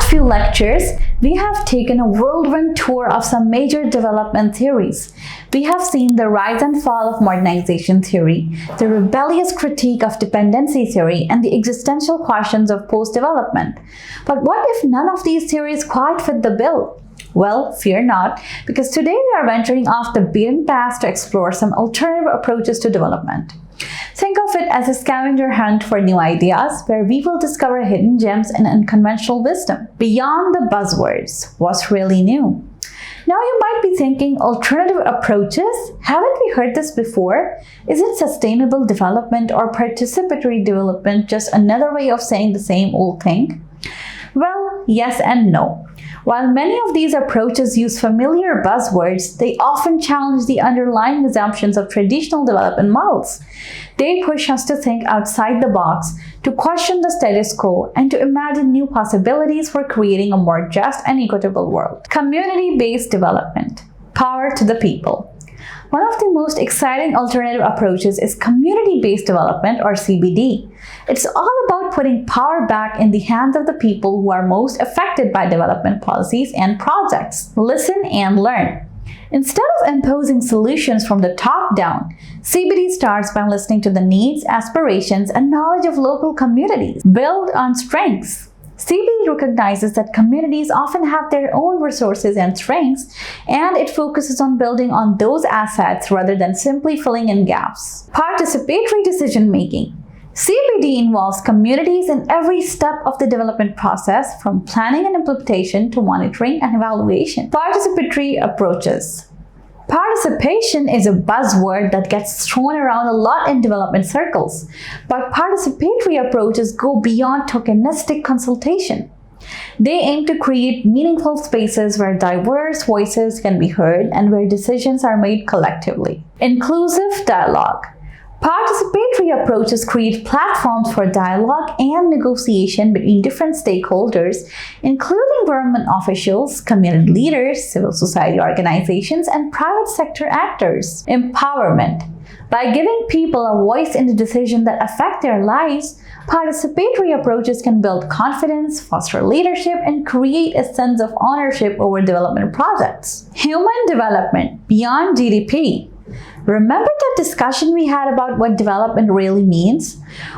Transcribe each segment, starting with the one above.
last few lectures, we have taken a whirlwind tour of some major development theories. We have seen the rise and fall of modernization theory, the rebellious critique of dependency theory, and the existential questions of post-development. But what if none of these theories quite fit the bill? Well, fear not, because today we are venturing off the beaten path to explore some alternative approaches to development. Think of it as a scavenger hunt for new ideas, where we will discover hidden gems and unconventional wisdom. Beyond the buzzwords, what's really new? Now you might be thinking, alternative approaches? Haven't we heard this before? Isn't sustainable development or participatory development just another way of saying the same old thing? Well, yes and no. While many of these approaches use familiar buzzwords, they often challenge the underlying assumptions of traditional development models. They push us to think outside the box, to question the status quo, and to imagine new possibilities for creating a more just and equitable world. Community-based development. Power to the people. One of the most exciting alternative approaches is community-based development, or CBD. It's all about putting power back in the hands of the people who are most affected by development policies and projects. Listen and learn. Instead of imposing solutions from the top down, CBD starts by listening to the needs, aspirations, and knowledge of local communities. Build on strengths. CBD recognizes that communities often have their own resources and strengths, and it focuses on building on those assets rather than simply filling in gaps. Participatory decision-making. CBD involves communities in every step of the development process, from planning and implementation to monitoring and evaluation. Participatory approaches. Participation is a buzzword that gets thrown around a lot in development circles, but participatory approaches go beyond tokenistic consultation. They aim to create meaningful spaces where diverse voices can be heard and where decisions are made collectively. Inclusive dialogue. Participatory approaches create platforms for dialogue and negotiation between different stakeholders, including government officials, community leaders, civil society organizations, and private sector actors. Empowerment. By giving people a voice in the decisions that affect their lives, participatory approaches can build confidence, foster leadership, and create a sense of ownership over development projects. Human development beyond GDP. Remember that discussion we had about what development really means?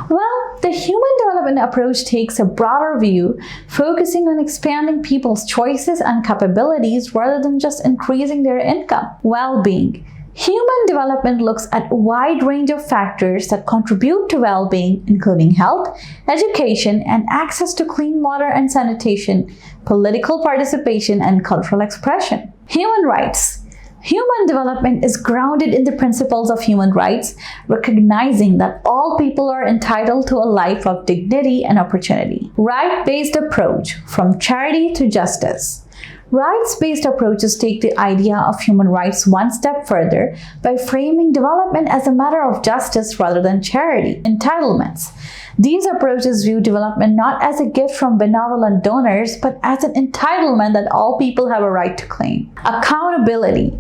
Well, the human development approach takes a broader view, focusing on expanding people's choices and capabilities rather than just increasing their income. Well-being. Human development looks at a wide range of factors that contribute to well-being, including health, education, and access to clean water and sanitation, political participation, and cultural expression. Human rights. Human development is grounded in the principles of human rights, recognizing that all people are entitled to a life of dignity and opportunity. Right-based approach, from charity to justice. Rights-based approaches take the idea of human rights one step further by framing development as a matter of justice rather than charity. Entitlements. These approaches view development not as a gift from benevolent donors, but as an entitlement that all people have a right to claim. Accountability.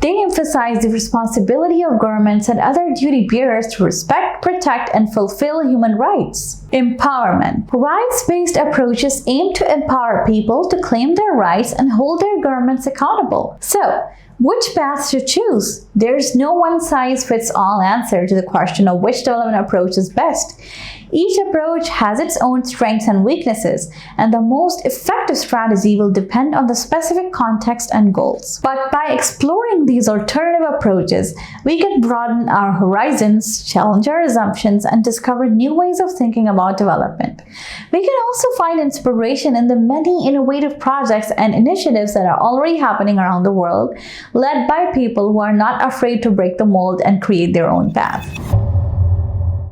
They emphasize the responsibility of governments and other duty bearers to respect, protect, and fulfill human rights. Empowerment. Rights-based approaches aim to empower people to claim their rights and hold their governments accountable. So, which path to choose? There's no one-size-fits-all answer to the question of which development approach is best. Each approach has its own strengths and weaknesses, and the most effective strategy will depend on the specific context and goals. But by exploring these alternative approaches, we can broaden our horizons, challenge our assumptions, and discover new ways of thinking about development. We can also find inspiration in the many innovative projects and initiatives that are already happening around the world, led by people who are not afraid to break the mold and create their own path.